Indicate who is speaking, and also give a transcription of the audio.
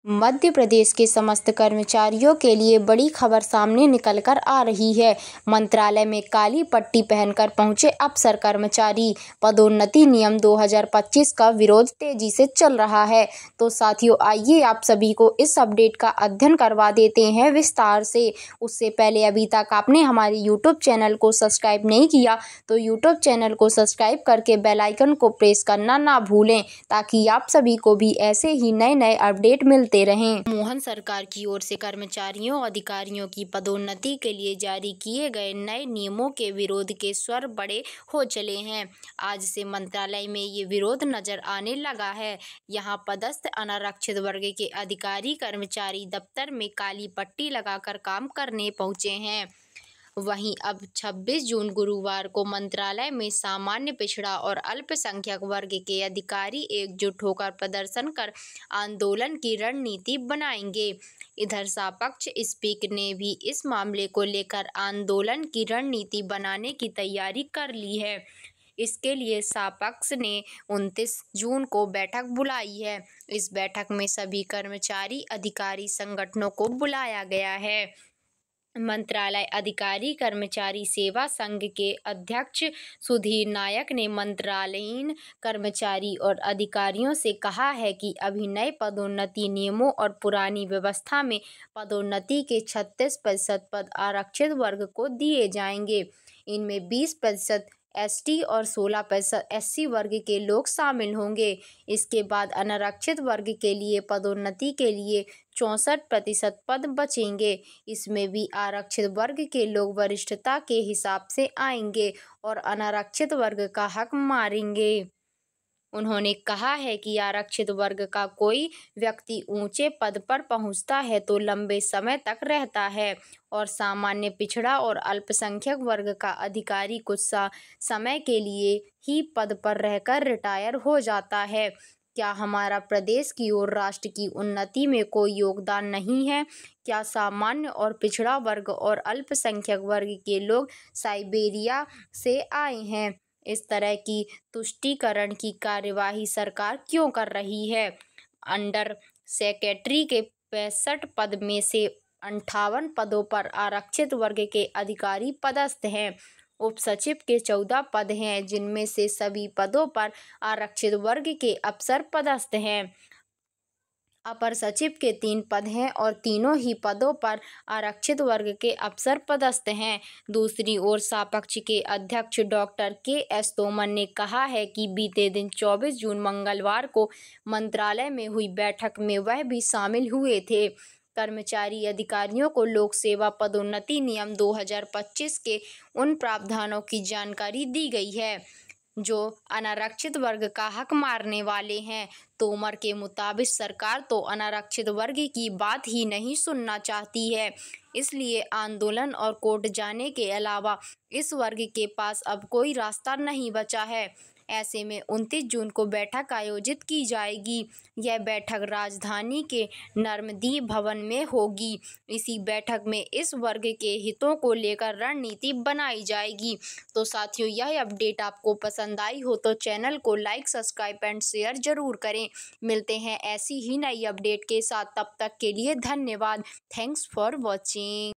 Speaker 1: मध्य प्रदेश के समस्त कर्मचारियों के लिए बड़ी खबर सामने निकल कर आ रही है। मंत्रालय में काली पट्टी पहनकर पहुंचे अफसर कर्मचारी। पदोन्नति नियम 2025 का विरोध तेजी से चल रहा है। तो साथियों, आइए आप सभी को इस अपडेट का अध्ययन करवा देते हैं विस्तार से। उससे पहले अभी तक आपने हमारे यूट्यूब चैनल को सब्सक्राइब नहीं किया तो यूट्यूब चैनल को सब्सक्राइब करके बेल आइकन को प्रेस करना ना भूलें, ताकि आप सभी को भी ऐसे ही नए नए अपडेट मिलते रहें। मोहन सरकार की ओर से कर्मचारियों अधिकारियों की पदोन्नति के लिए जारी किए गए नए नियमों के विरोध के स्वर बड़े हो चले हैं। आज से मंत्रालय में ये विरोध नजर आने लगा है। यहाँ पदस्थ अनारक्षित वर्ग के अधिकारी कर्मचारी दफ्तर में काली पट्टी लगाकर काम करने पहुंचे हैं। वहीं अब 26 जून गुरुवार को मंत्रालय में सामान्य पिछड़ा और अल्पसंख्यक वर्ग के अधिकारी एकजुट होकर प्रदर्शन कर आंदोलन की रणनीति बनाएंगे। इधर सपक्ष स्पीकर ने भी इस मामले को लेकर आंदोलन की रणनीति बनाने की तैयारी कर ली है। इसके लिए सपक्ष ने 29 जून को बैठक बुलाई है। इस बैठक में सभी कर्मचारी अधिकारी संगठनों को बुलाया गया है। मंत्रालय अधिकारी कर्मचारी सेवा संघ के अध्यक्ष सुधीर नायक ने मंत्रालयीन कर्मचारी और अधिकारियों से कहा है कि अभी नए पदोन्नति नियमों और पुरानी व्यवस्था में पदोन्नति के 36% पद आरक्षित वर्ग को दिए जाएंगे। इनमें 20% एसटी और 16% एससी वर्ग के लोग शामिल होंगे। इसके बाद अनारक्षित वर्ग के लिए पदोन्नति के लिए 64% पद बचेंगे। इसमें भी आरक्षित वर्ग के लोग वरिष्ठता के हिसाब से आएंगे और अनारक्षित वर्ग का हक मारेंगे। उन्होंने कहा है कि आरक्षित वर्ग का कोई व्यक्ति ऊंचे पद पर पहुंचता है तो लंबे समय तक रहता है और सामान्य पिछड़ा और अल्पसंख्यक वर्ग का अधिकारी कुछ समय के लिए ही पद पर रहकर रिटायर हो जाता है। क्या हमारा प्रदेश की और राष्ट्र की उन्नति में कोई योगदान नहीं है? क्या सामान्य और पिछड़ा वर्ग और अल्पसंख्यक वर्ग के लोग साइबेरिया से आए हैं? इस तरह की तुष्टीकरण की कार्यवाही सरकार क्यों कर रही है? अंडर सेक्रेटरी के 65 पद में से 58 पदों पर आरक्षित वर्ग के अधिकारी पदस्थ हैं। उप सचिव के 14 पद हैं, जिनमें से सभी पदों पर आरक्षित वर्ग के अफसर पदस्थ हैं। अपर सचिव के 3 पद हैं और तीनों ही पदों पर आरक्षित वर्ग के अफसर पदस्थ हैं। दूसरी ओर सपक्ष के अध्यक्ष डॉक्टर KS तोमर ने कहा है कि बीते दिन 24 जून मंगलवार को मंत्रालय में हुई बैठक में वह भी शामिल हुए थे। कर्मचारी अधिकारियों को लोक सेवा पदोन्नति नियम 2025 के उन प्रावधानों की जानकारी दी गई है जो अनारक्षित वर्ग का हक मारने वाले हैं। तोमर के मुताबिक सरकार तो अनारक्षित वर्ग की बात ही नहीं सुनना चाहती है, इसलिए आंदोलन और कोर्ट जाने के अलावा इस वर्ग के पास अब कोई रास्ता नहीं बचा है। ऐसे में 29 जून को बैठक आयोजित की जाएगी। यह बैठक राजधानी के नर्मदी भवन में होगी। इसी बैठक में इस वर्ग के हितों को लेकर रणनीति बनाई जाएगी। तो साथियों, यह अपडेट आपको पसंद आई हो तो चैनल को लाइक, सब्सक्राइब एंड शेयर जरूर करें। मिलते हैं ऐसी ही नई अपडेट के साथ, तब तक के लिए धन्यवाद। Thanks for watching.